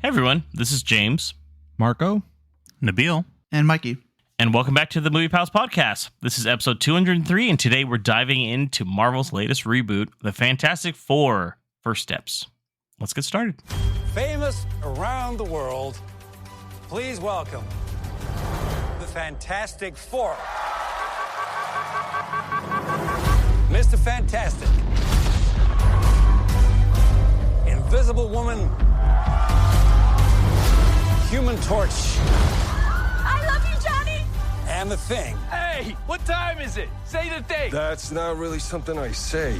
Hey everyone, this is James, Marco, Nabil, and Mikey. And welcome back to the Movie Pals Podcast. This is episode 203, and today we're diving into Marvel's latest reboot, The Fantastic Four: First Steps. Let's get started. Famous around the world, please welcome the Fantastic Four. Mr. Fantastic, Invisible Woman, Human Torch, I love you, Johnny! and The Thing. Hey, what time is it? Say the thing. That's not really something I say.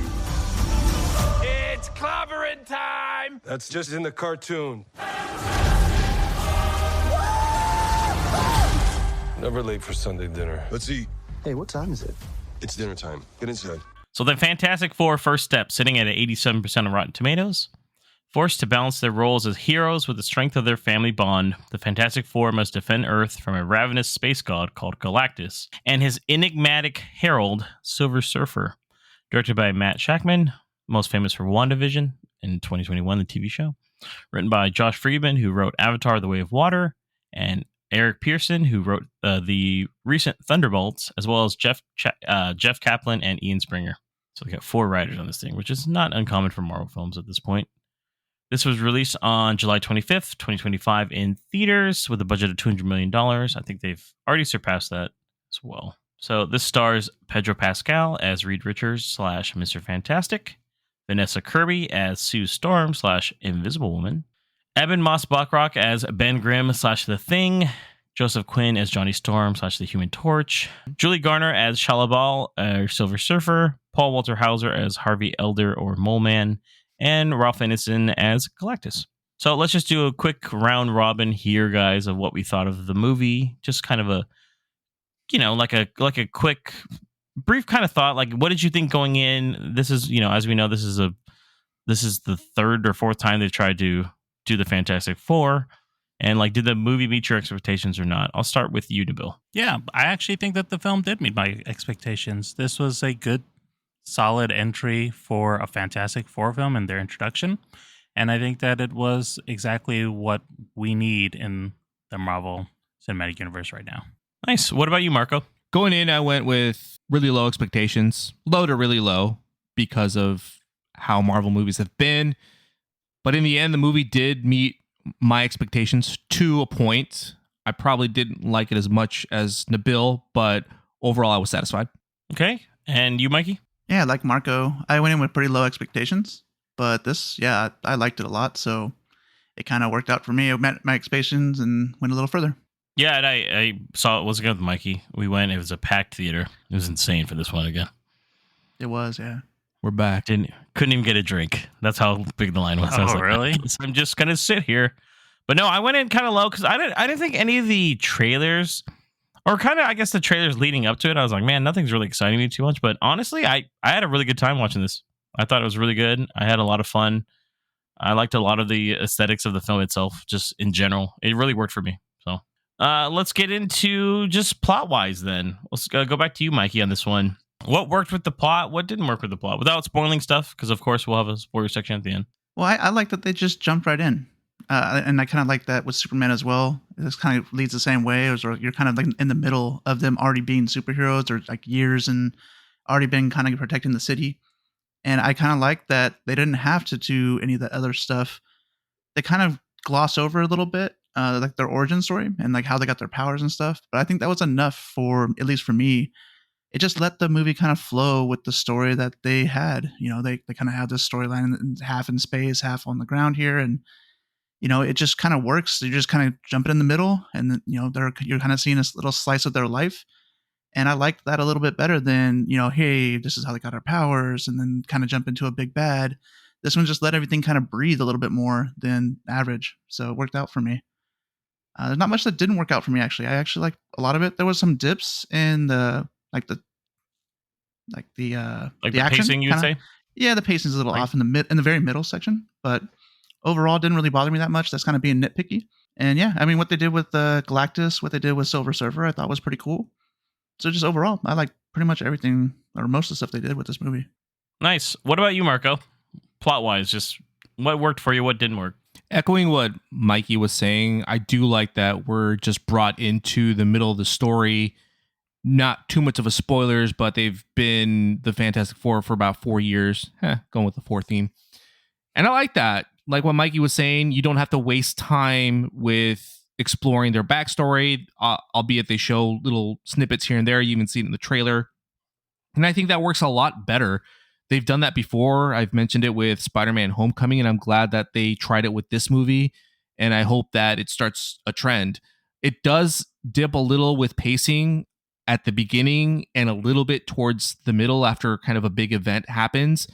It's clobbering time. That's just in the cartoon. Never late for Sunday dinner. Let's eat. Hey, what time is it? It's dinner time. Get inside. So The Fantastic Four: First Steps, sitting at 87% of Rotten Tomatoes. Forced to balance their roles as heroes with the strength of their family bond, the Fantastic Four must defend Earth from a ravenous space god called Galactus and his enigmatic herald, Silver Surfer. Directed by Matt Shakman, most famous for WandaVision in 2021, the TV show. Written by Josh Friedman, who wrote Avatar: The Way of Water, and Eric Pearson, who wrote the recent Thunderbolts, as well as Jeff Kaplan and Ian Springer. So we got 4 writers on this thing, which is not uncommon for Marvel films at this point. This was released on July 25th, 2025 in theaters with a budget of $200 million. I think they've already surpassed that as well. So this stars Pedro Pascal as Reed Richards / Mr. Fantastic, Vanessa Kirby as Sue Storm / Invisible Woman, Eben Moss-Bachrach as Ben Grimm / The Thing, Joseph Quinn as Johnny Storm / The Human Torch, Julie Garner as Shalabal or Silver Surfer, Paul Walter Hauser as Harvey Elder or Mole Man, and Ralph Ineson as Galactus. So let's just do a quick round robin here, guys, of what we thought of the movie. Just kind of a, like a quick, brief kind of thought. Like, what did you think going in? This is, as we know, this is the third or fourth time they've tried to do the Fantastic Four. And did the movie meet your expectations or not? I'll start with you, Nabil. Yeah, I actually think that the film did meet my expectations. This was a good, solid entry for a Fantastic Four film in their introduction. And I think that it was exactly what we need in the Marvel Cinematic Universe right now. Nice. What about you, Marco? Going in, I went with really low expectations, low to really low, because of how Marvel movies have been. But in the end, the movie did meet my expectations to a point. I probably didn't like it as much as Nabil, but overall, I was satisfied. Okay. And you, Mikey? Yeah, like Marco, I went in with pretty low expectations, but this, I liked it a lot, so it kind of worked out for me. It met my expectations and went a little further. Yeah, and I saw it was good with Mikey. We went, it was a packed theater. It was insane for this one again. It was, yeah. We're back. Couldn't even get a drink. That's how big the line was. I was like, really? I'm just going to sit here. But no, I went in kind of low because I didn't think any of the trailers, or kind of, I guess, the trailers leading up to it, I was like, man, nothing's really exciting me too much. But honestly, I had a really good time watching this. I thought it was really good. I had a lot of fun. I liked a lot of the aesthetics of the film itself, just in general. It really worked for me. So let's get into just plot-wise then. Let's go back to you, Mikey, on this one. What worked with the plot? What didn't work with the plot? Without spoiling stuff, because of course we'll have a spoiler section at the end. Well, I like that they just jumped right in. And I kind of like that with Superman as well. This kind of leads the same way, or you're kind of like in the middle of them already being superheroes, or like years and already been kind of protecting the city. And I kind of like that they didn't have to do any of the other stuff. They kind of gloss over a little bit, like their origin story and like how they got their powers and stuff. But I think that was enough for, at least for me. It just let the movie kind of flow with the story that they had. They kind of have this storyline half in space, half on the ground here. And, it just kind of works. You just kind of jump in the middle and then, you're kind of seeing this little slice of their life. And I liked that a little bit better than, hey, this is how they got our powers, and then kind of jump into a big bad. This one just let everything kind of breathe a little bit more than average. So it worked out for me. There's not much that didn't work out for me, actually. I actually liked a lot of it. There was some dips in the action. Pacing, you would say? Yeah, the pacing's a little off in the very middle section, but overall didn't really bother me that much. That's kind of being nitpicky. And yeah, I mean, what they did with Galactus, what they did with Silver Surfer, I thought was pretty cool. So just overall, I like pretty much everything, or most of the stuff they did with this movie. Nice. What about you, Marco? Plot-wise, just what worked for you, what didn't work? Echoing what Mikey was saying, I do like that we're just brought into the middle of the story. Not too much of a spoilers, but they've been the Fantastic Four for about 4 years. Going with the 4 theme. And I like that. Like what Mikey was saying, you don't have to waste time with exploring their backstory, albeit they show little snippets here and there. You even see it in the trailer. And I think that works a lot better. They've done that before. I've mentioned it with Spider-Man Homecoming, and I'm glad that they tried it with this movie. And I hope that it starts a trend. It does dip a little with pacing at the beginning and a little bit towards the middle after kind of a big event happens.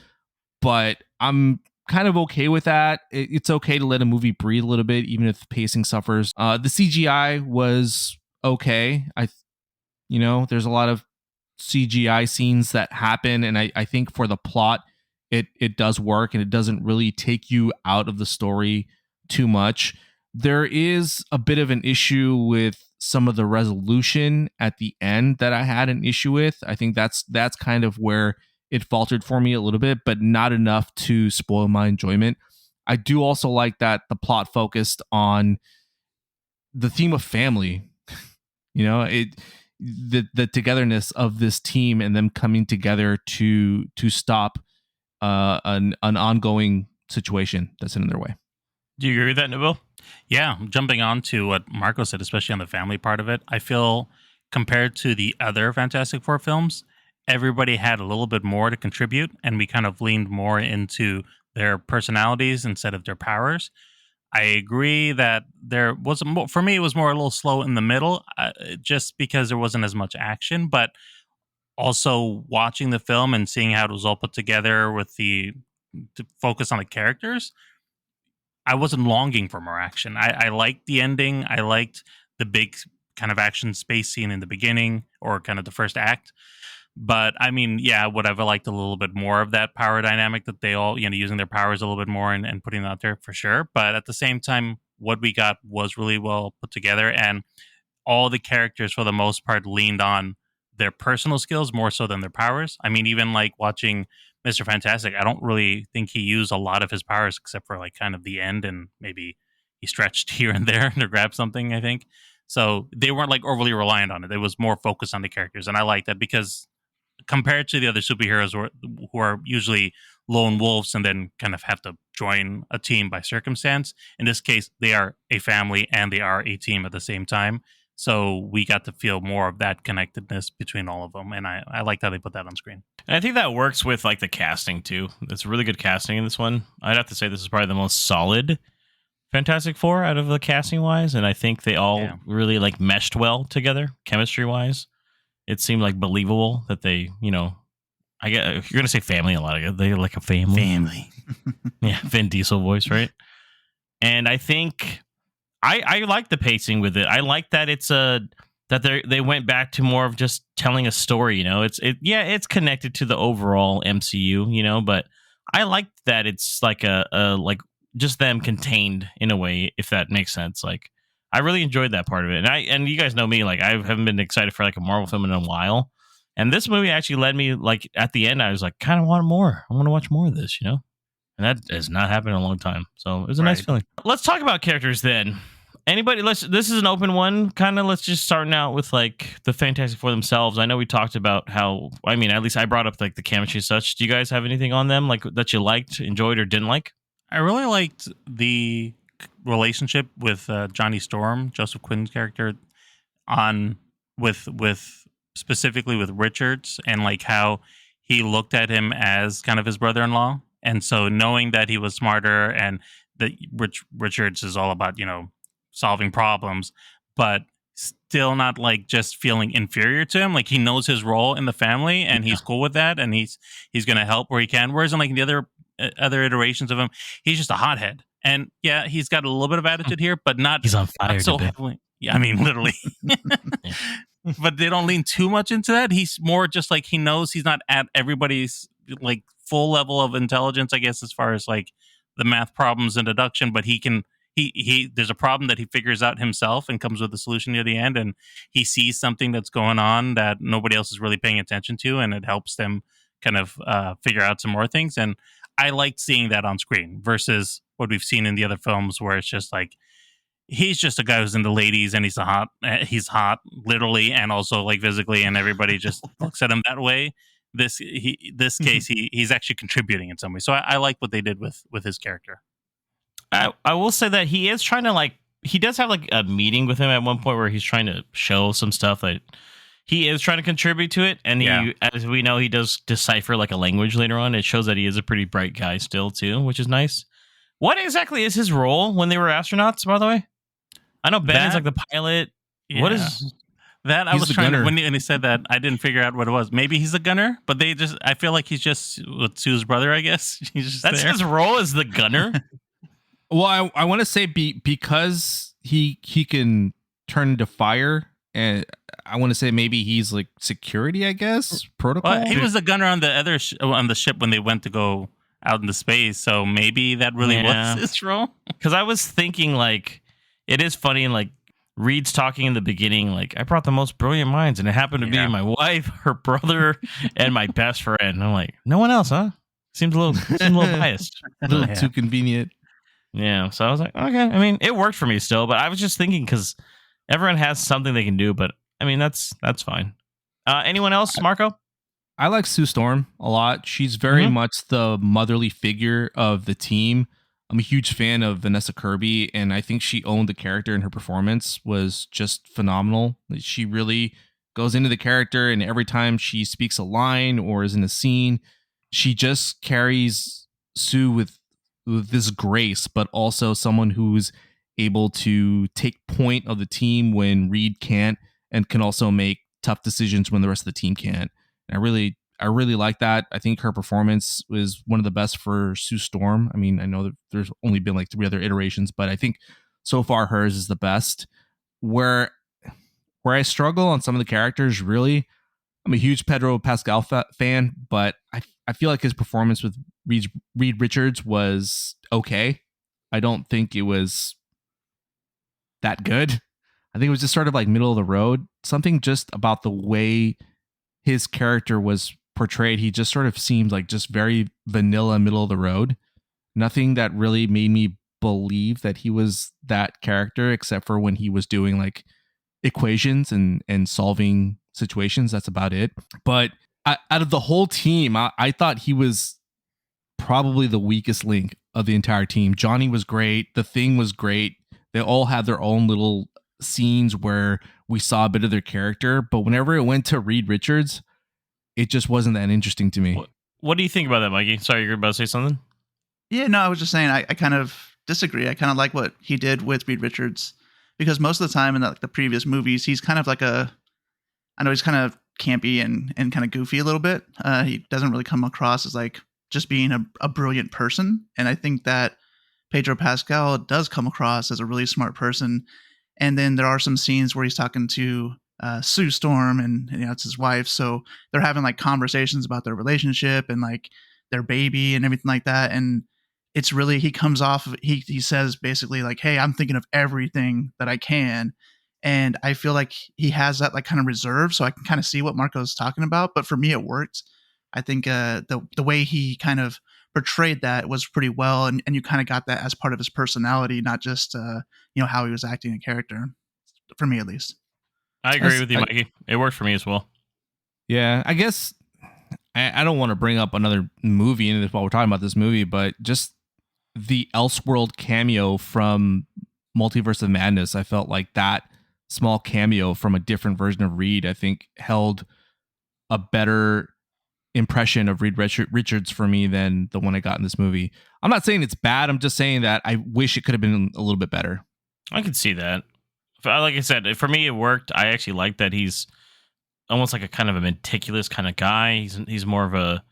But I'm kind of okay with that. It's okay to let a movie breathe a little bit, even if the pacing suffers. The CGI was okay. There's a lot of CGI scenes that happen, and I think for the plot, it does work, and it doesn't really take you out of the story too much. There is a bit of an issue with some of the resolution at the end that I had an issue with. I think that's kind of where it faltered for me a little bit, but not enough to spoil my enjoyment. I do also like that the plot focused on the theme of family. The togetherness of this team and them coming together to stop an ongoing situation that's in their way. Do you agree with that, Nabil? Yeah, jumping on to what Marco said, especially on the family part of it, I feel compared to the other Fantastic Four films, everybody had a little bit more to contribute, and we kind of leaned more into their personalities instead of their powers. I agree that there was more, for me, it was more a little slow in the middle, just because there wasn't as much action. But also watching the film and seeing how it was all put together with the to focus on the characters, I wasn't longing for more action. I liked the ending. I liked the big kind of action space scene in the beginning, or kind of the first act. But I mean, yeah, would have liked a little bit more of that power dynamic that they all, using their powers a little bit more and putting it out there for sure. But at the same time, what we got was really well put together, and all the characters for the most part leaned on their personal skills more so than their powers. I mean, even like watching Mr. Fantastic, I don't really think he used a lot of his powers except for like kind of the end, and maybe he stretched here and there to grab something, I think. So they weren't like overly reliant on it. It was more focused on the characters. And I like that, because compared to the other superheroes who are usually lone wolves and then kind of have to join a team by circumstance, in this case, they are a family and they are a team at the same time. So we got to feel more of that connectedness between all of them. And I liked how they put that on screen. And I think that works with like the casting too. It's really good casting in this one. I'd have to say this is probably the most solid Fantastic Four out of the casting wise. And I think they all really like meshed well together, chemistry wise. It seemed like believable that they, I get, if you're going to say family a lot, they're like a family. Yeah, Vin Diesel voice, right? And I think I like the pacing with it. I like that it's that they went back to more of just telling a story. It's connected to the overall MCU, but I like that it's like a like just them contained in a way, if that makes sense. Like, I really enjoyed that part of it. And you guys know me, like I haven't been excited for like a Marvel film in a while. And this movie actually led me, like at the end, I was like, kind of want more. I want to watch more of this, And that has not happened in a long time. So it was a nice feeling. Let's talk about characters then. Anybody, this is an open one. Kind of let's just start out with like the Fantastic Four themselves. I know we talked about how, at least I brought up like the chemistry and such. Do you guys have anything on them like that you liked, enjoyed, or didn't like? I really liked the relationship with Johnny Storm, Joseph Quinn's character, with specifically with Richards, and like how he looked at him as kind of his brother-in-law. And so knowing that he was smarter, and that Richards is all about, solving problems, but still not like just feeling inferior to him. Like he knows his role in the family, and he's cool with that, and he's going to help where he can. Whereas in like the other iterations of him, he's just a hothead. And yeah, he's got a little bit of attitude here, but he's on fire. Not so heavily. Yeah, I mean, literally. Yeah. But they don't lean too much into that. He's more just like, he knows he's not at everybody's like full level of intelligence, I guess, as far as like the math problems and deduction. But he there's a problem that he figures out himself and comes with a solution near the end. And he sees something that's going on that nobody else is really paying attention to, and it helps them kind of figure out some more things. And I liked seeing that on screen versus what we've seen in the other films where it's just like he's just a guy who's into ladies and he's hot literally and also like physically, and everybody just looks at him that way. This case he's actually contributing in some way, so I like what they did with his character. I will say that he is trying to like, he does have like a meeting with him at one point where he's trying to show some stuff that he is trying to contribute to it, and he, as we know, he does decipher like a language later on. It shows that he is a pretty bright guy still too, which is nice. What exactly is his role when they were astronauts, by the way? I know Ben is like the pilot. Yeah. What is that? I He's was the trying to, gunner. when he said that, I didn't figure out what it was. Maybe he's the gunner, but I feel like he's just with Sue's brother, I guess. He's just that's there. his role as the gunner? Well, I want to say because he can turn into fire, and I want to say maybe he's like security, I guess, protocol. Well, he was the gunner on the other on the ship when they went to go out into space, so maybe that really was his role. Because I was thinking, like, it is funny, and like Reed's talking in the beginning, like, I brought the most brilliant minds, and it happened to be my wife, her brother, and my best friend. And I'm like, no one else, huh? Seems a little biased. A little too convenient. Yeah, so I was like, okay. I mean, it worked for me still, but I was just thinking because everyone has something they can do. But I mean, that's fine. Anyone else, Marco? I like Sue Storm a lot. She's very much the motherly figure of the team. I'm a huge fan of Vanessa Kirby, and I think she owned the character, and her performance was just phenomenal. She really goes into the character, and every time she speaks a line or is in a scene, she just carries Sue with this grace, but also someone who's able to take point of the team when Reed can't, and can also make tough decisions when the rest of the team can't. And I really like that. I think her performance was one of the best for Sue Storm. I mean, I know that there's only been like 3 other iterations, but I think so far hers is the best. Where I struggle on some of the characters, really, I'm a huge Pedro Pascal fan, but I feel like his performance with Reed Richards was okay. I don't think it was that good. I think it was just sort of like middle of the road. Something just about the way his character was portrayed, he just sort of seemed like just very vanilla, middle of the road. Nothing that really made me believe that he was that character, except for when he was doing like equations and solving situations. That's about it. But out of the whole team, I thought he was probably the weakest link of the entire team. Johnny was great. The Thing was great. They all had their own little scenes where we saw a bit of their character, but whenever it went to Reed Richards, it just wasn't that interesting to me. What do you think about that, Mikey? Sorry, you're about to say something? Yeah, no, I was just saying I kind of disagree. I kind of like what he did with Reed Richards, because most of the time in the previous movies, he's kind of like I know he's kind of campy and kind of goofy a little bit. He doesn't really come across as like just being a brilliant person. And I think that Pedro Pascal does come across as a really smart person. And then there are some scenes where he's talking to Sue Storm, and it's his wife. So they're having like conversations about their relationship and like their baby and everything like that. And it's really, he comes off of, he says basically like, hey, I'm thinking of everything that I can. And I feel like he has that like kind of reserve, so I can kind of see what Marco's talking about. But for me, it worked. I think the way he kind of portrayed that was pretty well, and you kind of got that as part of his personality, not just how he was acting a character. For me, at least. I agree with you, Mikey. It worked for me as well. Yeah, I guess I don't want to bring up another movie into this while we're talking about this movie, but just the Elseworld cameo from Multiverse of Madness, I felt like that small cameo from a different version of Reed, I think, held a better impression of Reed Richards for me than the one I got in this movie. I'm not saying it's bad. I'm just saying that I wish it could have been a little bit better. I can see that. Like I said, for me, it worked. I actually like that he's almost like a kind of a meticulous kind of guy. He's more of a,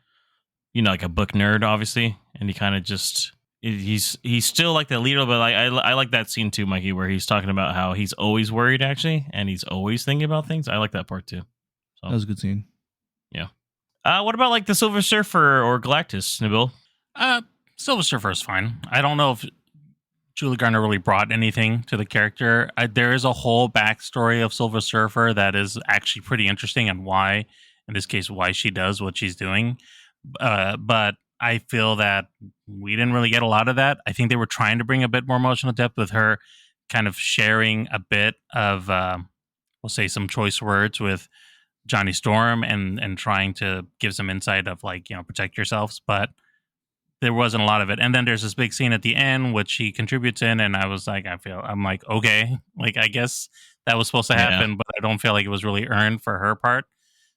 like a book nerd, obviously, and he kind of just he's still like the leader. But I like that scene too, Mikey, where he's talking about how he's always worried actually, and he's always thinking about things. I like that part too. So that was a good scene. Yeah. What about like the Silver Surfer or Galactus, Nabil? Silver Surfer is fine. I don't know if Julie Garner really brought anything to the character. There is a whole backstory of Silver Surfer that is actually pretty interesting, and why, in this case, why she does what she's doing. But I feel that we didn't really get a lot of that. I think they were trying to bring a bit more emotional depth with her kind of sharing a bit of, we'll say, some choice words with Johnny Storm and trying to give some insight of like, protect yourselves. But there wasn't a lot of it. And then there's this big scene at the end, which he contributes in. And I was like, I'm like, okay, like, I guess that was supposed to happen, but I don't feel like it was really earned for her part.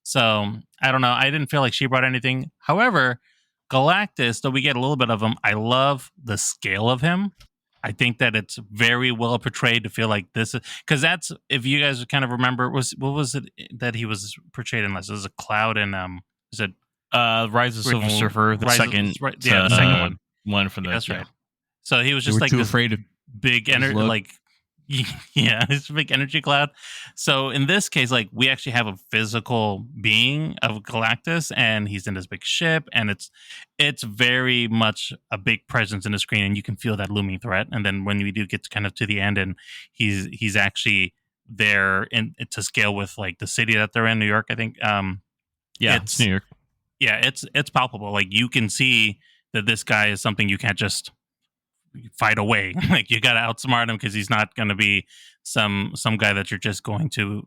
So I don't know. I didn't feel like she brought anything. However, Galactus, though we get a little bit of him, I love the scale of him. I think that it's very well portrayed to feel like this is, because that's, if you guys kind of remember, what was it that he was portrayed in last? It was a cloud and is it Rise of Silver Surfer, the second, the second one for the that's right. So he was just like too this afraid of big energy, like it's a big energy cloud. So in this case, like we actually have a physical being of Galactus, and he's in this big ship, and it's very much a big presence in the screen, and you can feel that looming threat. And then when we do get kind of to the end, and he's actually there to scale with like the city that they're in, New York, I think. It's New York. Yeah, it's palpable. Like you can see that this guy is something you can't just fight away. Like you got to outsmart him because he's not going to be some guy that you're just going to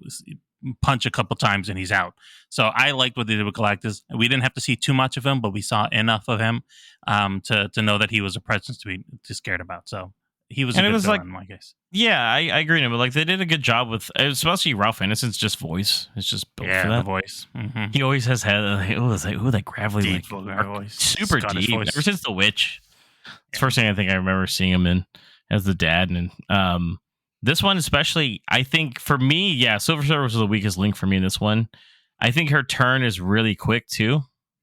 punch a couple times and he's out. So I liked what they did with Galactus. We didn't have to see too much of him, but we saw enough of him to know that he was a presence to be scared about. So he was a good villain, in my case. Yeah, I agree with him. But like they did a good job with, especially Ralph Ineson's just voice. It's just built for that. The voice. Mm-hmm. He always has had that gravelly, deep, voice, super Scottish deep. voice. Ever since The Witch, it's the first thing I think I remember seeing him in as the dad. And this one especially, I think for me, Silver Surfer was the weakest link for me in this one. I think her turn is really quick too.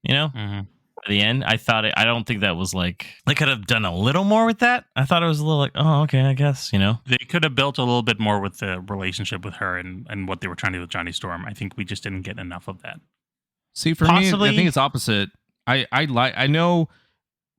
Mm-hmm. At the end, I don't think that was like, they could have done a little more with that. I thought it was a little like, oh, okay, I guess, They could have built a little bit more with the relationship with her and what they were trying to do with Johnny Storm. I think we just didn't get enough of that. See, for me, I think it's opposite. I know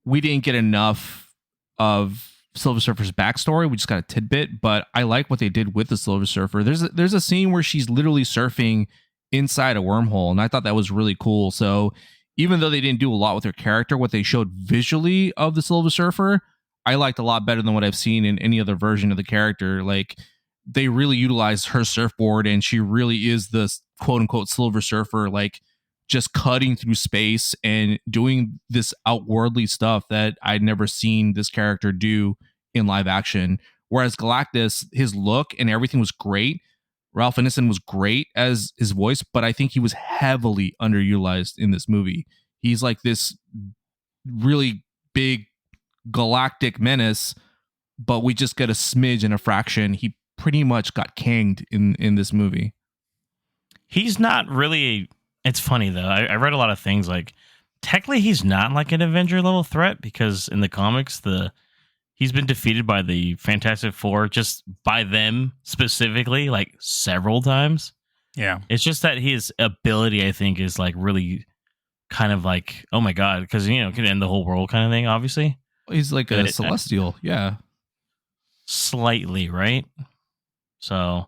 we didn't get enough of Silver Surfer's backstory. We just got a tidbit, but I like what they did with the Silver Surfer. There's a scene where she's literally surfing inside a wormhole, and I thought that was really cool. So even though they didn't do a lot with her character, what they showed visually of the Silver Surfer, I liked a lot better than what I've seen in any other version of the character. Like they really utilized her surfboard, and she really is the quote unquote Silver Surfer, like just cutting through space and doing this outwardly stuff that I'd never seen this character do in live action. Whereas Galactus, his look and everything was great. Ralph Ineson was great as his voice, but I think he was heavily underutilized in this movie. He's like this really big galactic menace, but we just get a smidge and a fraction. He pretty much got kanged in this movie. He's not really. It's funny though. I read a lot of things like technically he's not like an Avenger level threat because in the comics he's been defeated by the Fantastic Four, just by them specifically, like several times. Yeah. It's just that his ability, I think, is like really kind of like, oh my God, because, it can end the whole world kind of thing, obviously. He's like a celestial. Yeah. Slightly, right? So,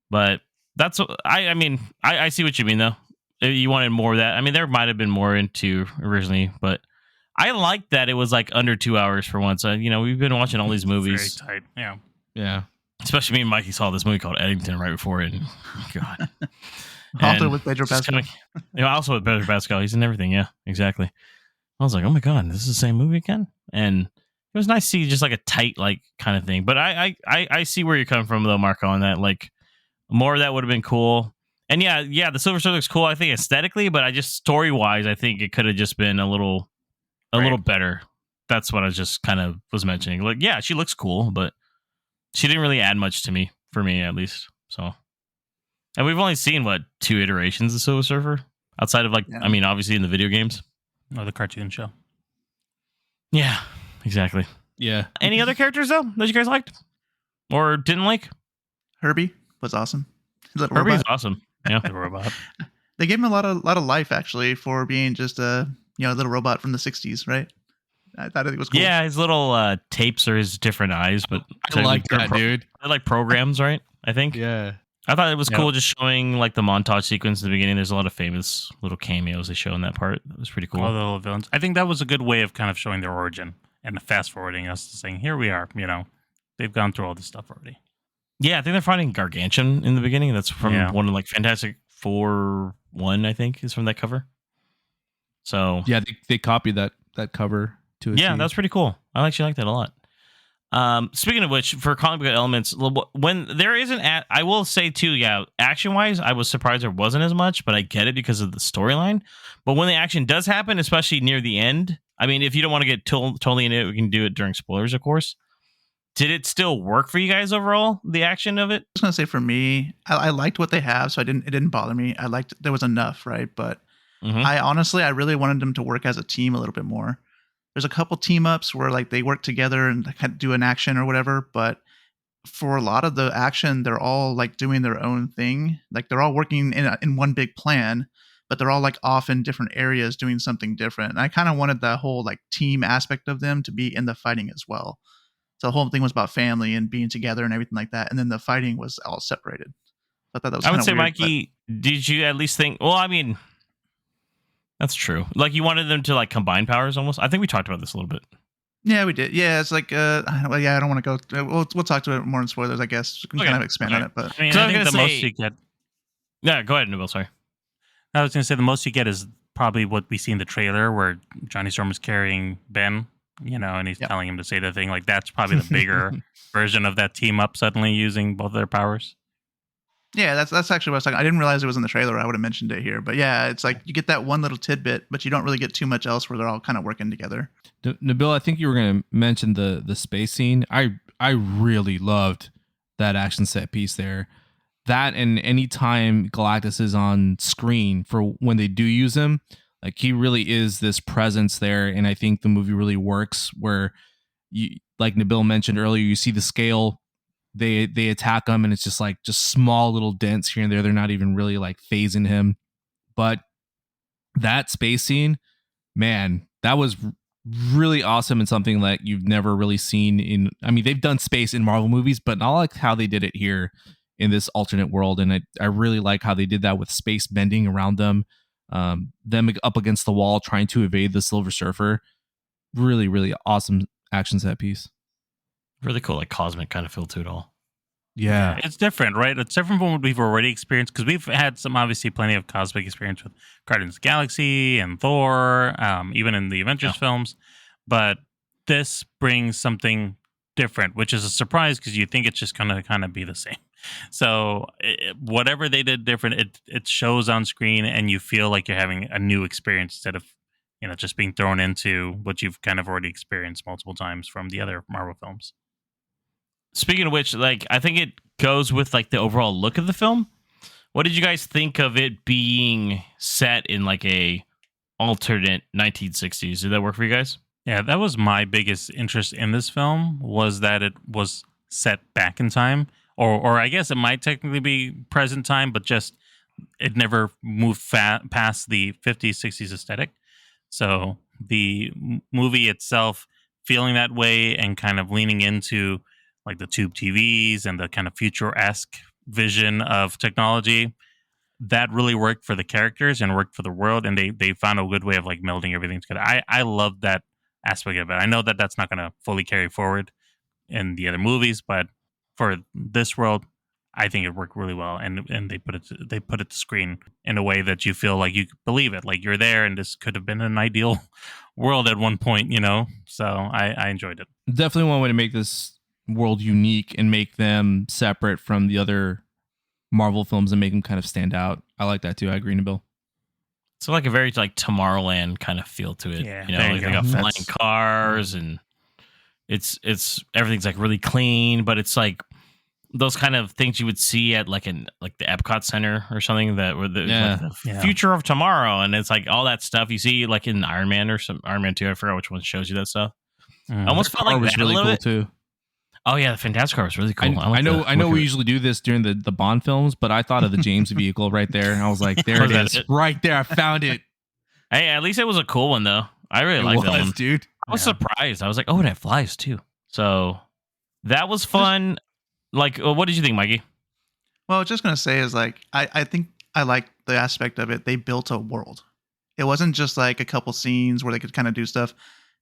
but that's, I see what you mean though. You wanted more of that. I mean, there might have been more into originally, but I like that it was like under 2 hours for once. We've been watching all these movies. Very tight. Yeah. Yeah. Especially me and Mikey saw this movie called Eddington right before it. And, God. Also with Pedro Pascal. Also with Pedro Pascal. He's in everything. Yeah, exactly. I was like, oh my God, this is the same movie again? And it was nice to see just like a tight, like kind of thing. But I see where you're coming from though, Marco, on that. Like more of that would have been cool. And yeah, the Silver Surfer looks cool, I think, aesthetically, but I just story-wise, I think it could have just been a little better. That's what I just kind of was mentioning. Like, yeah, she looks cool, but she didn't really add much to me, for me at least. So, and we've only seen 2 iterations of Silver Surfer outside of obviously in the video games or the cartoon show. Yeah, exactly. Yeah. Any other characters though that you guys liked or didn't like? Herbie was awesome. Herbie's awesome. Yeah, the robot. They gave him a lot of life actually for being just a little robot from the 60s, right? I thought it was cool. Yeah, his little tapes are his different eyes, but I like that, dude. They're like programs, right? I think. Yeah. I thought it was cool just showing like the montage sequence in the beginning. There's a lot of famous little cameos they show in that part. It was pretty cool. All the little villains. I think that was a good way of kind of showing their origin and fast forwarding us to saying, here we are. They've gone through all this stuff already. Yeah, I think they're fighting Gargantuan in the beginning. That's from one of like Fantastic Four 1, I think, is from that cover. So yeah, they copied that cover to a T. That's pretty cool. I actually like that a lot. Speaking of which, for comic book elements, when there isn't, I will say too, action wise, I was surprised there wasn't as much, but I get it because of the storyline. But when the action does happen, especially near the end, I mean, if you don't want to get totally into it, we can do it during spoilers, of course. Did it still work for you guys overall? The action of it? I was gonna say for me, I liked what they have, so it didn't bother me. I liked there was enough, right? But I really wanted them to work as a team a little bit more. There's a couple team ups where like they work together and kind of do an action or whatever, but for a lot of the action, they're all like doing their own thing. Like they're all working in one big plan, but they're all like off in different areas doing something different. And I kind of wanted that whole like team aspect of them to be in the fighting as well. So the whole thing was about family and being together and everything like that. And then the fighting was all separated. I thought that was I would say, weird, Mikey, did you at least think, well, I mean, that's true. Like you wanted them to like combine powers almost. I think we talked about this a little bit. Yeah, we did. Yeah, it's like, I don't want to go. We'll talk to it more in spoilers, I guess. We can kind of expand on it. But I mean, I think the most you get. Yeah, go ahead, Nabil. Sorry. I was going to say the most you get is probably what we see in the trailer where Johnny Storm is carrying Ben, and he's telling him to say the thing. Like that's probably the bigger version of that team up suddenly using both their powers. Yeah, that's actually what I was talking. I didn't realize it was in the trailer. I would have mentioned it here. But yeah, it's like you get that one little tidbit, but you don't really get too much else where they're all kind of working together. Nabil, I think you were going to mention the space scene. I really loved that action set piece there. That and any time Galactus is on screen for when they do use him, like he really is this presence there. And I think the movie really works where you, like Nabil mentioned earlier, you see the scale. They attack him and it's just small little dents here and there. They're not even really like phasing him. But that space scene, man, that was really awesome and something that you've never really seen in. I mean, they've done space in Marvel movies, but not like how they did it here in this alternate world. And I really like how they did that with space bending around them up against the wall trying to evade the Silver Surfer. Really, really awesome action set piece. Really cool, like cosmic kind of feel to it all. Yeah. It's different, right? It's different from what we've already experienced because we've had obviously plenty of cosmic experience with Guardians of the Galaxy and Thor, even in the Avengers films. But this brings something different, which is a surprise because you think it's just going to kind of be the same. So whatever they did different, it shows on screen and you feel like you're having a new experience instead of just being thrown into what you've kind of already experienced multiple times from the other Marvel films. Speaking of which, like I think it goes with like the overall look of the film. What did you guys think of it being set in like a alternate 1960s? Did that work for you guys? Yeah, that was my biggest interest in this film was that it was set back in time, or I guess it might technically be present time, but just it never moved past the 50s, 60s aesthetic. So the movie itself feeling that way and kind of leaning into like the tube TVs and the kind of future-esque vision of technology, that really worked for the characters and worked for the world. And they found a good way of like melding everything together. I love that aspect of it. I know that that's not going to fully carry forward in the other movies, but for this world, I think it worked really well. And they put it to screen in a way that you feel like you believe it, like you're there and this could have been an ideal world at one point, So I enjoyed it. Definitely one way to make this world unique and make them separate from the other Marvel films and make them kind of stand out. I like that too. I agree, Nabil. So like a very like Tomorrowland kind of feel to it. Yeah, like they got flying cars and it's everything's like really clean, but it's like those kind of things you would see at like the Epcot Center or something that were the future of tomorrow, and it's like all that stuff you see like in Iron Man or some Iron Man 2. I forgot which one shows you that stuff. I almost felt like was that really a little cool bit too. Oh yeah, the Fantastic Car was really cool. I know we usually do this during the Bond films, but I thought of the James vehicle right there, and I was like, there it is, right there. I found it. Hey, at least it was a cool one though. I really liked that one, dude. I was surprised. I was like, oh, and it flies too. So that was fun. Like, what did you think, Mikey? Well, I was just gonna say is like I think I like the aspect of it. They built a world. It wasn't just like a couple scenes where they could kind of do stuff.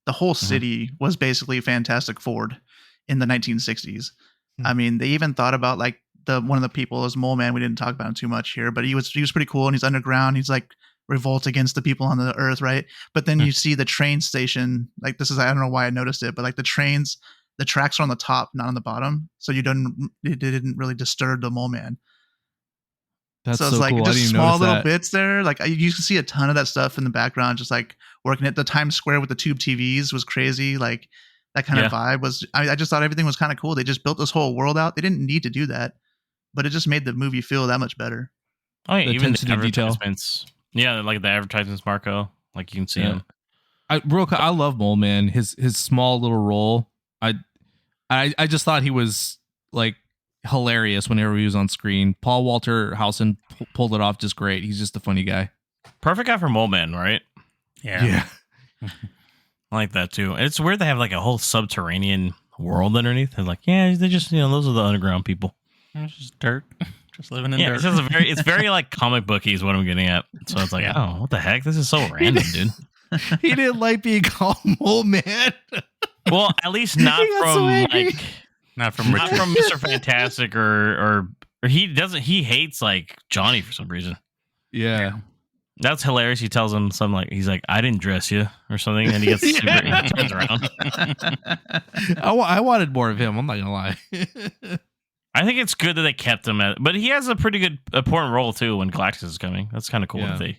The whole city was basically Fantastic Ford in the 1960s. I mean, they even thought about like the one of the people is Mole Man. We didn't talk about him too much here, but he was pretty cool, and he's underground. He's like revolt against the people on the earth, right? But then you see the train station. Like this is I don't know why I noticed it, but like the tracks are on the top, not on the bottom, so it didn't really disturb the Mole Man. That's So so it's like cool. I just didn't small notice little that. bits there. Like you can see a ton of that stuff in the background, just like working it. The Times Square with the tube TVs was crazy. Like that kind of vibe was. I just thought everything was kind of cool. They just built this whole world out. They didn't need to do that, but it just made the movie feel that much better. Oh, yeah, The even attention the to detail. advertisements. Yeah, like the advertisements, Marco. Like you can see them. Real quick, I love Mole Man. His small little role. I just thought he was like hilarious whenever he was on screen. Paul Walter Hausen pulled it off just great. He's just a funny guy. Perfect guy for Mole Man, right? Yeah. I like that too. It's weird they have like a whole subterranean world underneath. They're like, yeah, they're just those are the underground people. It's just dirt. Just living in Yeah, dirt. it's just it's very like comic booky is what I'm getting at. So it's like, oh, what the heck? This is so random, dude. He didn't like being called Mole Man. Well, at least not He got so from angry. like Not from not Richard. from Mr. Fantastic or he hates like Johnny for some reason. Yeah. That's hilarious. He tells him something like he's like, I didn't dress you or something, and he gets super he turns around. I wanted more of him. I'm not gonna lie. I think it's good that they kept him but he has a pretty good important role too when Galactus is coming. That's kind of cool that they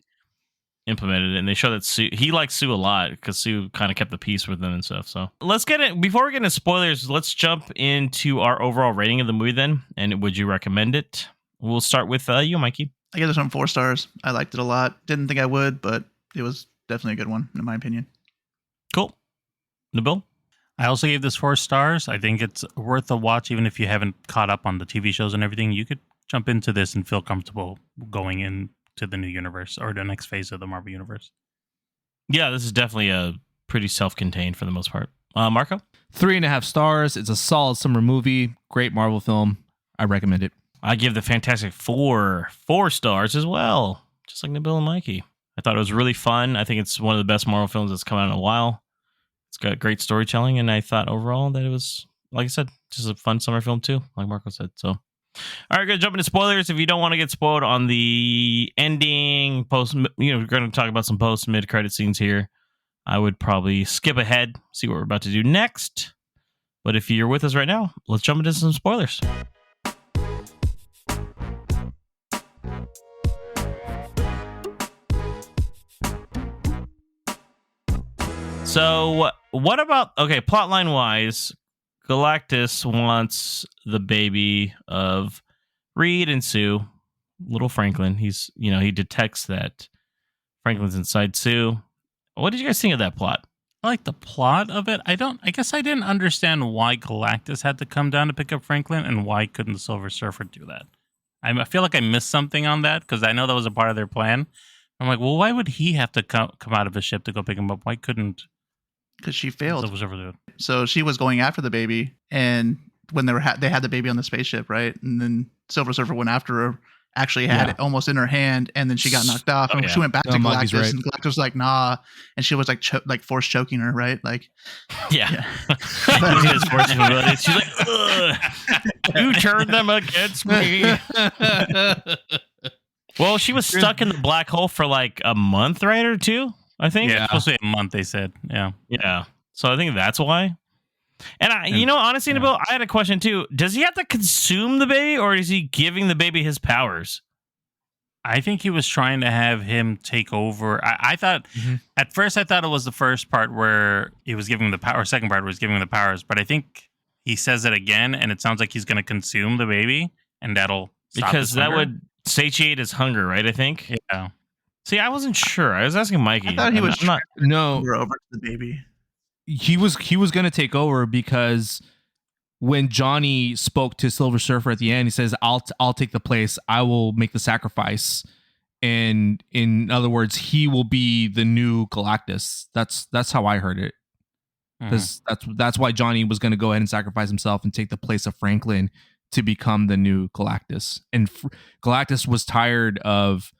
implemented it, and they show that he likes Sue a lot because Sue kind of kept the peace with them and stuff. So let's get it before we get into spoilers. Let's jump into our overall rating of the movie then, and would you recommend it? We'll start with you, Mikey. I give this one 4 stars. I liked it a lot. Didn't think I would, but it was definitely a good one in my opinion. Cool. Nabil? I also gave this 4 stars. I think it's worth a watch, even if you haven't caught up on the TV shows and everything. You could jump into this and feel comfortable going into the new universe or the next phase of the Marvel universe. Yeah, this is definitely a pretty self-contained for the most part. Marco? 3.5 stars. It's a solid summer movie. Great Marvel film. I recommend it. I give the Fantastic Four 4 stars as well, just like Nabil and Mikey. I thought it was really fun. I think it's one of the best Marvel films that's come out in a while. It's got great storytelling, and I thought overall that it was, like I said, just a fun summer film too, like Marco said. So, all right, gonna jump into spoilers. If you don't want to get spoiled on the ending, we're going to talk about some post mid credit scenes here. I would probably skip ahead, see what we're about to do next. But if you're with us right now, let's jump into some spoilers. So, what about, plotline wise, Galactus wants the baby of Reed and Sue, little Franklin. He detects that Franklin's inside Sue. What did you guys think of that plot? I like the plot of it. I guess I didn't understand why Galactus had to come down to pick up Franklin, and why couldn't the Silver Surfer do that? I feel like I missed something on that, because I know that was a part of their plan. I'm like, well, why would he have to come out of his ship to go pick him up? Why couldn't? Because she failed. Silver Surfer do it? So she was going after the baby, and when they had the baby on the spaceship, right? And then Silver Surfer went after her, actually had it almost in her hand, and then she got knocked off, and she went back to Mikey's Galactus, right. and Galactus was like, nah, and she was like force choking her, right? Like, Yeah. She's like, ugh, you turned them against me. Well, she was stuck in the black hole for like a month, right, or 2, I think. Yeah, it's supposed to be a month, they said. Yeah. Yeah. So I think that's why. And honestly, Nabil, I had a question too. Does he have to consume the baby, or is he giving the baby his powers? I think he was trying to have him take over. I thought, at first, I thought it was the first part where he was giving the power, second part was giving the powers, but I think he says it again, and it sounds like he's going to consume the baby, and that'll stop Because his that hunger. would satiate his hunger, right? I think. Yeah. See, I wasn't sure. I was asking Mikey. I thought he was not. No, over to the baby. he was going to take over, because when Johnny spoke to Silver Surfer at the end, he says, I'll take the place. I will make the sacrifice. And in other words, he will be the new Galactus. That's how I heard it. Because that's why Johnny was going to go ahead and sacrifice himself and take the place of Franklin to become the new Galactus. And Galactus was tired of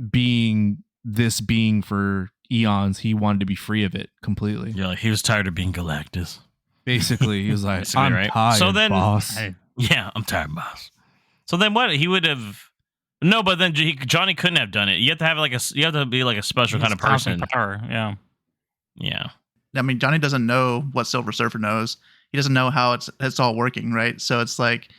being this being for eons. He wanted to be free of it completely. Yeah, like he was tired of being Galactus. Basically, he was like, Basically, I'm right? tired, So then- boss. Yeah, I'm tired, boss. So then what? He would have... No, but then Johnny couldn't have done it. You have to have you have to be like a special kind of person. Power, yeah. Yeah. I mean, Johnny doesn't know what Silver Surfer knows. He doesn't know how it's all working, right? So it's like,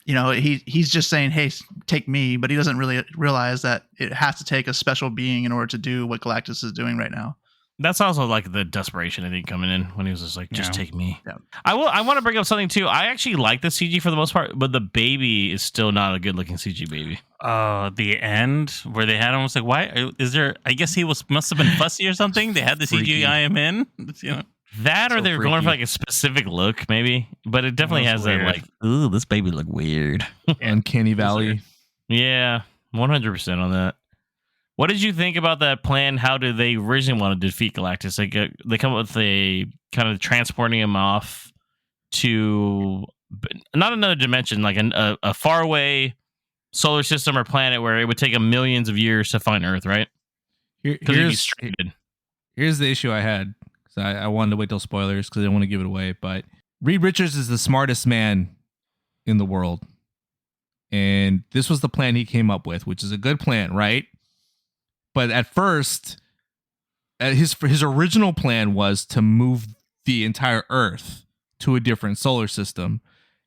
you know, he's just saying, "Hey, take me," but he doesn't really realize that it has to take a special being in order to do what Galactus is doing right now. That's also like the desperation, I think, coming in when he was just like, just Yeah. take me. Yeah. I want to bring up something too. I actually like the CG for the most part, but the baby is still not a good looking CG baby. The end where they had him was like, why is there? I guess he must have been fussy or something. They had the Freaky. CGI him in. You know, That or So they're going for freaky. like a specific look, maybe. But it definitely That has was that weird. like, ooh, this baby look weird. Uncanny Valley. Yeah, 100% on that. What did you think about that plan? How did they originally want to defeat Galactus? They come up with a kind of transporting him off to not another dimension, like a faraway solar system or planet where it would take them millions of years to find Earth, right? Because he'd be stranded. Here's the issue I had. So I wanted to wait till spoilers because I didn't want to give it away. But Reed Richards is the smartest man in the world. And this was the plan he came up with, which is a good plan, right? But at first, his original plan was to move the entire Earth to a different solar system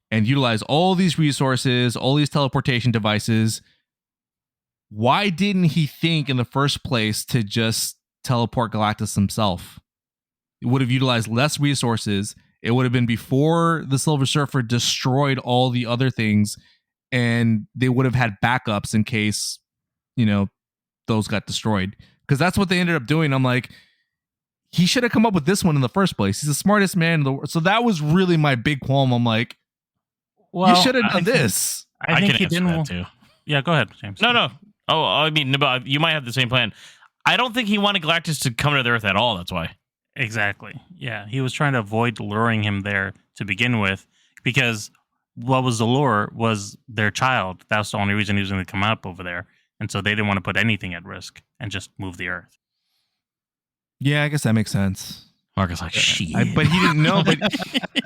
and utilize all these resources, all these teleportation devices. Why didn't he think in the first place to just teleport Galactus himself? It would have utilized less resources. It would have been before the Silver Surfer destroyed all the other things, and they would have had backups in case, you know, those got destroyed. Because that's what they ended up doing. I'm like, he should have come up with this one in the first place. He's the smartest man in the world. So that was really my big qualm. I'm like, you should have done this. I think can he answer didn't. that too. Yeah, go ahead, James. No. Oh, I mean, but you might have the same plan. I don't think he wanted Galactus to come to the Earth at all. That's why. Exactly. Yeah, he was trying to avoid luring him there to begin with, because what was the lure was their child. That's the only reason he was going to come up over there, and so they didn't want to put anything at risk and just move the Earth. Yeah, I guess that makes sense. Marcus like, shit. But he didn't know. But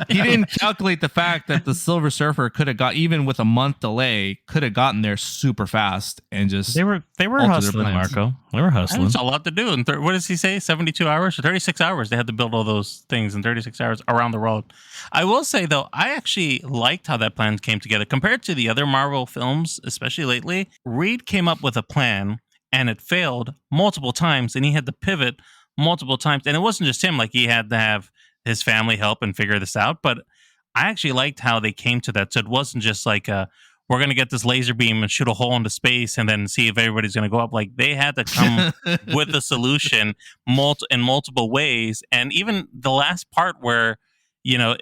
he didn't calculate the fact that the Silver Surfer could have got, even with a month delay, could have gotten there super fast and just. They were alter their hustling, plans. Marco. They were hustling. That's a lot to do. And what does he say? 72 hours or 36 hours? They had to build all those things in 36 hours around the world. I will say, though, I actually liked how that plan came together compared to the other Marvel films, especially lately. Reed came up with a plan and it failed multiple times, and he had to pivot multiple times. And it wasn't just him. Like, he had to have his family help and figure this out. But I actually liked how they came to that. So it wasn't just like, we're going to get this laser beam and shoot a hole into space and then see if everybody's going to go up. Like, they had to come with a solution in multiple ways. And even the last part where, you know,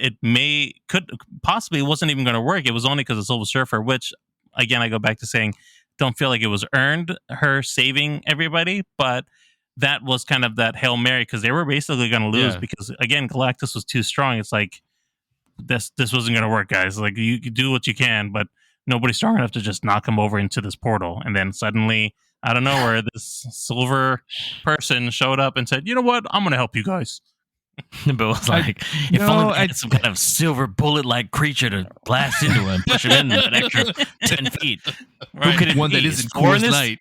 could possibly wasn't even going to work. It was only because of Silver Surfer, which, again, I go back to saying, don't feel like it was earned, her saving everybody. But that was kind of that Hail Mary, because they were basically going to lose because, again, Galactus was too strong. It's like, this wasn't going to work, guys. Like, you do what you can, but nobody's strong enough to just knock him over into this portal. And then suddenly, out of nowhere, this silver person showed up and said, you know what? I'm going to help you guys. Bill was like, if only we had some kind of silver bullet-like creature to blast into him, push him in that extra 10 feet. Who could it One be? that Is isn't Thor in Coors this? Light.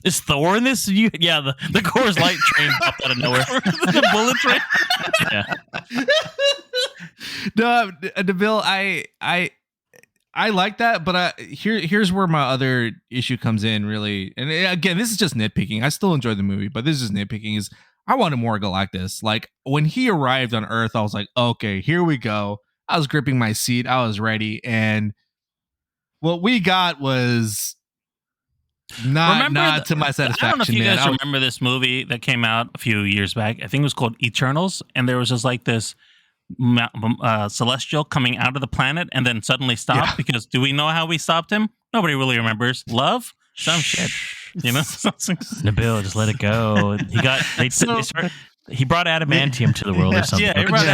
Is Thor in this? Yeah, the Coors Light train popped out of nowhere. The bullet train. Yeah. No, Bill, I like that, but here's where my other issue comes in, really. And again, this is just nitpicking. I still enjoy the movie, but this is nitpicking. Is I wanted more Galactus. Like, when he arrived on Earth, I was like, okay, here we go. I was gripping my seat. I was ready. And what we got was not to my satisfaction. I don't know if you man. guys remember this movie that came out a few years back. I think it was called Eternals. And there was just like this celestial coming out of the planet and then suddenly stopped, because do we know how we stopped him? Nobody really remembers. Love? Some shit. You know? Nabil, just let it go. They He brought adamantium to the world or something. Yeah, he brought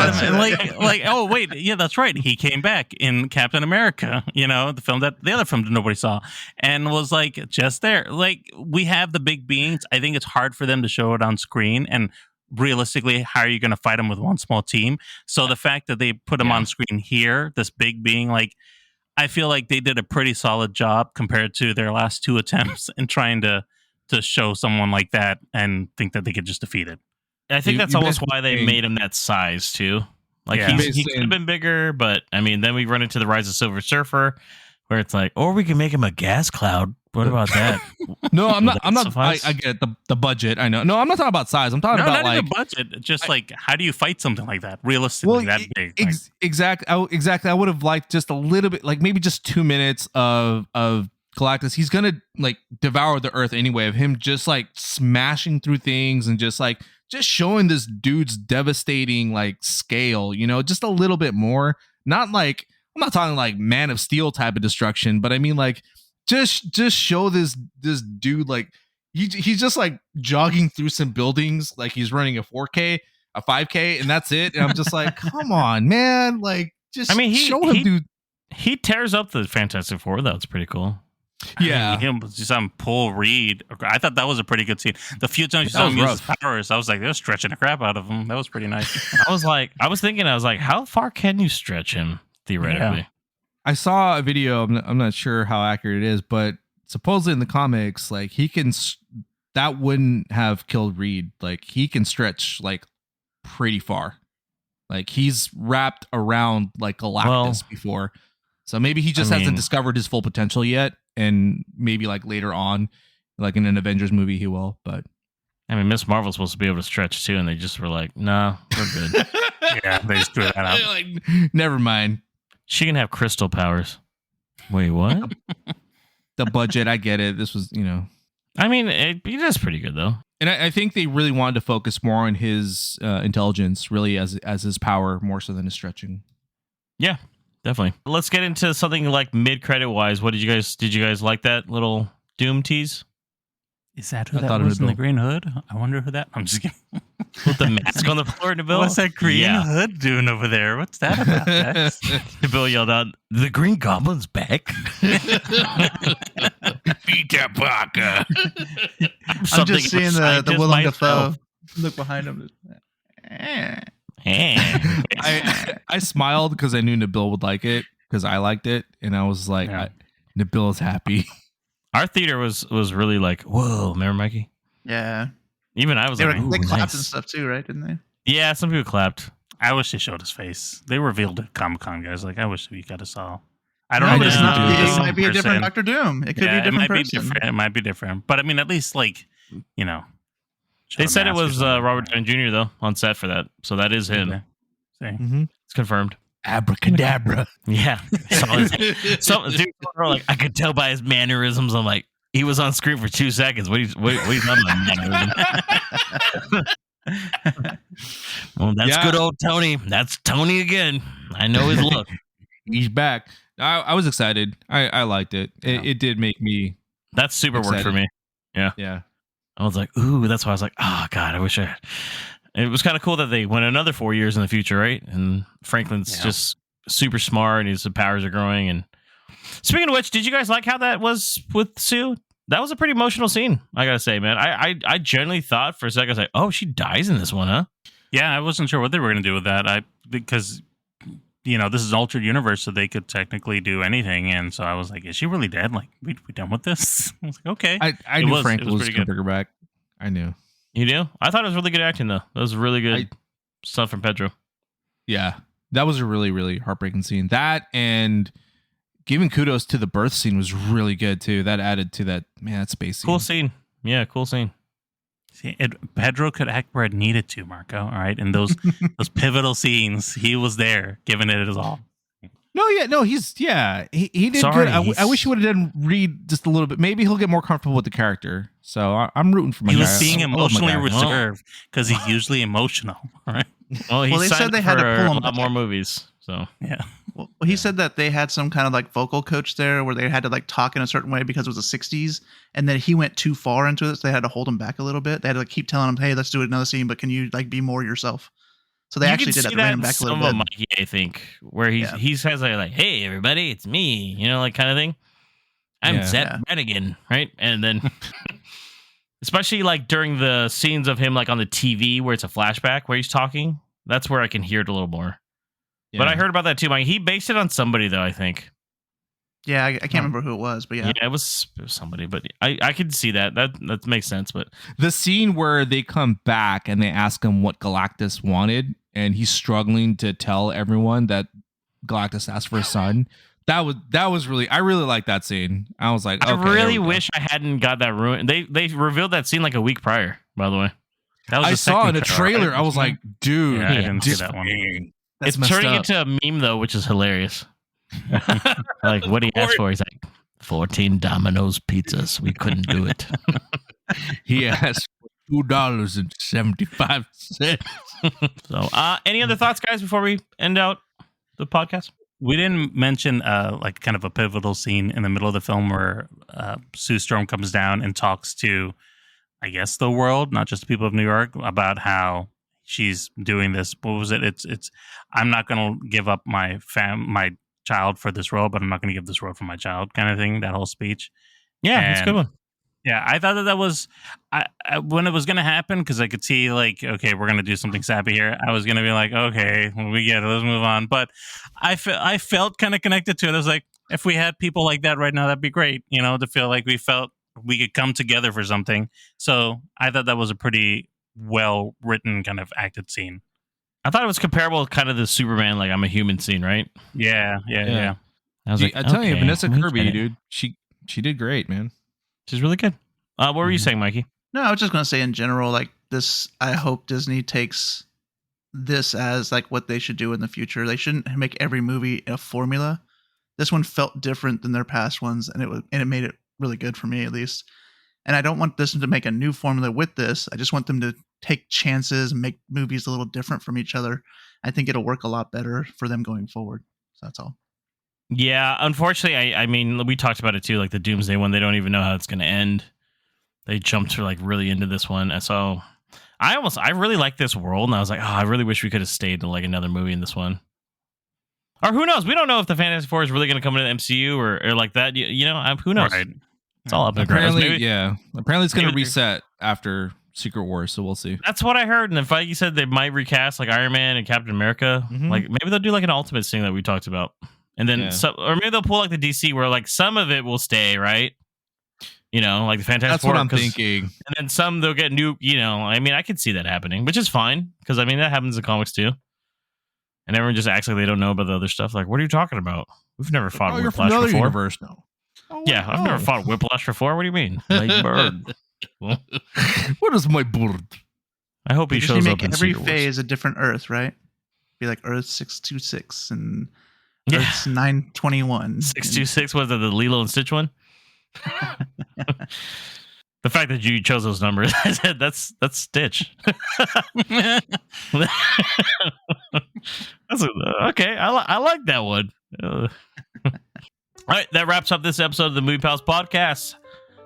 like, oh wait, yeah, that's right. He came back in Captain America, the other film that nobody saw, and was like just there. Like, we have the big beings. I think it's hard for them to show it on screen, and realistically, how are you going to fight them with one small team? So the fact that they put him on screen here, this big being, like, I feel like they did a pretty solid job compared to their last two attempts in trying to show someone like that and think that they could just defeat it. I think that's almost why they made him that size too. Like he could have been bigger, but I mean, then we run into the Rise of Silver Surfer, where it's like, or we can make him a gas cloud. What about that? No, I'm not. I get the budget. I know. No, I'm not talking about size. I'm talking about not like even budget. Just like, how do you fight something like that realistically? That big. Exactly. I would have liked just a little bit, like maybe just 2 minutes of Galactus. He's gonna like devour the Earth anyway. Of him just like smashing through things and just showing this dude's devastating like scale, just a little bit more. Not like, I'm not talking like Man of Steel type of destruction, but I mean like just show this dude like he's just like jogging through some buildings like he's running a 4K, a 5K, and that's it. And I'm just like, come on, man, like just show him, dude. He tears up the Fantastic Four. That's pretty cool. Yeah, him just on Paul Reed. I thought that was a pretty good scene. The few times you saw him use his powers, I was like, they're stretching the crap out of him. That was pretty nice. I was thinking, how far can you stretch him theoretically? Yeah. I saw a video. I'm not sure how accurate it is, but supposedly in the comics, like that wouldn't have killed Reed. Like he can stretch like pretty far. Like he's wrapped around like Galactus before. So maybe he just hasn't discovered his full potential yet, and maybe like later on, like in an Avengers movie, he will. But I mean, Miss Marvel's supposed to be able to stretch too, and they just were like, "No, we're good." Yeah, they screwed that up. Like, never mind. She can have crystal powers. Wait, what? The budget, I get it. This was, I mean, it is pretty good though, and I think they really wanted to focus more on his intelligence, really, as his power, more so than his stretching. Yeah. Definitely. Let's get into something like mid-credit wise. What did you guys like that little Doom tease? Is that who that was in the green hood? I wonder who that. I'm just kidding. With the mask on the floor, Nabil. What's that green hood doing over there? What's that about? Nabil yelled out, "The Green Goblin's back!" Peter Parker. I'm just seeing the Willem Dafoe look behind him. I smiled because I knew Nabil would like it because I liked it, and I was like, Nabil is happy. Our theater was really like, whoa! Remember, Mikey? Yeah. Even I was they like, clapped and stuff too, right? Didn't they? Yeah, some people clapped. I wish they showed his face. They revealed at Comic-Con, guys. Like, I wish you guys saw. I don't know. But It might be a different Doctor Doom. It could be a different person. It might be different. But I mean, at least like, They said it was Robert Downey Jr. though on set for that, so that is him. It's confirmed. Abracadabra. Yeah. Dude, like, I could tell by his mannerisms. I'm like, he was on screen for 2 seconds. What he's on mannerism? Well, that's good old Tony. That's Tony again. I know his look. He's back. I was excited. I liked it. It did make me. That super excited. Worked for me. Yeah. Yeah. I was like, ooh, that's why I was like, oh God, I wish I. It was kind of cool that they went another 4 years in the future, right? And Franklin's just super smart, and his powers are growing. And speaking of which, did you guys like how that was with Sue? That was a pretty emotional scene, I gotta say, man. I genuinely thought for a second, I was like, oh, she dies in this one, huh? Yeah, I wasn't sure what they were gonna do with that. Because this is an altered universe, so they could technically do anything. And so I was like, is she really dead? Like, we done with this? I was like, okay. I knew Franklin was going to bring her back. I knew. You do? I thought it was really good acting, though. That was really good stuff from Pedro. Yeah. That was a really, really heartbreaking scene. That and giving kudos to the birth scene was really good, too. That added to that, that space scene. Cool scene. Yeah, cool scene. See, Pedro could act where it needed to, Marco. All right, and those pivotal scenes, he was there, giving it his all. He did good. I wish he would have done Reed just a little bit. Maybe he'll get more comfortable with the character. So I'm rooting for my guy. He was being emotionally reserved because he's usually emotional. All right. Well, they said they had to pull him a lot more movies. So yeah. Well, he said that they had some kind of like vocal coach there where they had to like talk in a certain way because it was the 60s, and then he went too far into it, so they had to hold him back a little bit. They had to like keep telling him, "Hey, let's do another scene, but can you like be more yourself?" So they actually did that to bring him back a little bit. Mikey, I think, where he says like, "Hey, everybody, it's me," like kind of thing. I'm Zep Brannigan, right? And then, especially like during the scenes of him like on the TV where it's a flashback where he's talking, that's where I can hear it a little more. Yeah. But I heard about that too, Mike. He based it on somebody though, I think. Yeah, I can't remember who it was, but yeah, it was somebody. But I could see that. That makes sense. But the scene where they come back and they ask him what Galactus wanted, and he's struggling to tell everyone that Galactus asked for a son. That was really, I really like that scene. I was like, okay, I really wish I hadn't got that ruined. They revealed that scene like a week prior, by the way. That was I saw in a trailer. Right? I was like, dude, I didn't see that one. It's turning into a meme though, which is hilarious. Like what he asked for, he's like 14 Domino's pizzas. We couldn't do it. He asked for $2.75. So, any other thoughts, guys, before we end out the podcast? We didn't mention like kind of a pivotal scene in the middle of the film where Sue Storm comes down and talks to, I guess, the world, not just the people of New York, about how she's doing this. What was it? It's I'm not going to give up my child for this role, but I'm not going to give this role for my child, kind of thing. That whole speech. Yeah, that's a good one. Yeah, I thought that was when it was going to happen, because I could see like, okay, we're going to do something sappy here. I was going to be like, okay, we get it. Let's move on. But I felt kind of connected to it. I was like, if we had people like that right now, that'd be great. To feel like we felt we could come together for something. So I thought that was a pretty well written kind of acted scene. I thought it was comparable to kind of the Superman, like I'm a human scene, right? Yeah. I was like, I tell you, Vanessa Kirby, dude, she did great, man. She's really good. What were you saying, Mikey? No, I was just going to say in general, like this, I hope Disney takes this as like what they should do in the future. They shouldn't make every movie a formula. This one felt different than their past ones, and it made it really good for me, at least. And I don't want this to make a new formula with this. I just want them to take chances and make movies a little different from each other. I think it'll work a lot better for them going forward. So that's all. Yeah, unfortunately, I mean, we talked about it too, like the Doomsday one. They don't even know how it's going to end. They jumped like really into this one. And so I really like this world. And I was like, oh, I really wish we could have stayed in like another movie in this one. Or who knows? We don't know if the Fantastic Four is really going to come into the MCU or like that. Who knows? Right. It's all up in the grass. Apparently it's going to reset after Secret Wars, so we'll see. That's what I heard. And if you said they might recast like Iron Man and Captain America, like maybe they'll do like an Ultimate thing that we talked about. And then, or maybe they'll pull like the DC where like some of it will stay, right? Like the Fantastic Four. That's what I'm thinking. And then some they'll get new, I mean, I could see that happening, which is fine. Because I mean, that happens in comics too. And everyone just acts like they don't know about the other stuff. Like, what are you talking about? We've never fought Whiplash before. Universe, no. I've never fought Whiplash before. What do you mean? Like bird. What is my bird? I hope he shows up in every phase a different Earth, right? Be like Earth 626 and Earth's 921. 626 was it the Lilo and Stitch one? The fact that you chose those numbers, that's Stitch. Okay. I like that one. All right, that wraps up this episode of the Movie Pals podcast.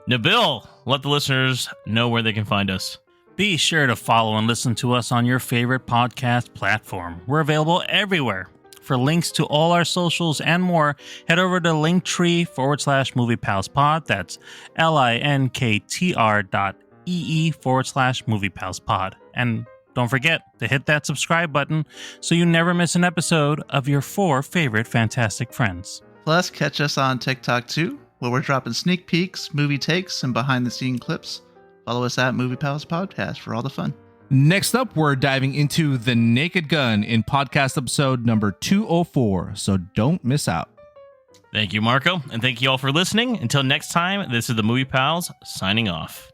Nabil, let the listeners know where they can find us. Be sure to follow and listen to us on your favorite podcast platform. We're available everywhere. For links to all our socials and more, head over to linktree/moviepalspod. That's linktr.ee/moviepalspod. And don't forget to hit that subscribe button so you never miss an episode of your 4 favorite fantastic friends. Plus, catch us on TikTok too, where we're dropping sneak peeks, movie takes, and behind-the-scene clips. Follow us at Movie Pals Podcast for all the fun. Next up, we're diving into The Naked Gun in podcast episode number 204, so don't miss out. Thank you, Marco, and thank you all for listening. Until next time, this is the Movie Pals signing off.